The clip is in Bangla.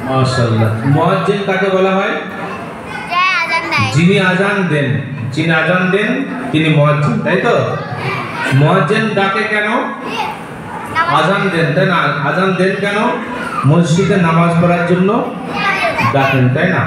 মাশাআল্লাহ। মুয়াজ্জিন কাকে বলা হয়? যিনি আজান দেন, যিনি আজান দেন তিনি মুয়াজ্জিন, তাই তো? মুয়াজ্জিন ডাকে কেন? আজান দেন, তাই না? আজান দেন কেন? মসজিদে নামাজ পড়ার জন্য ডাকেন, তাই না?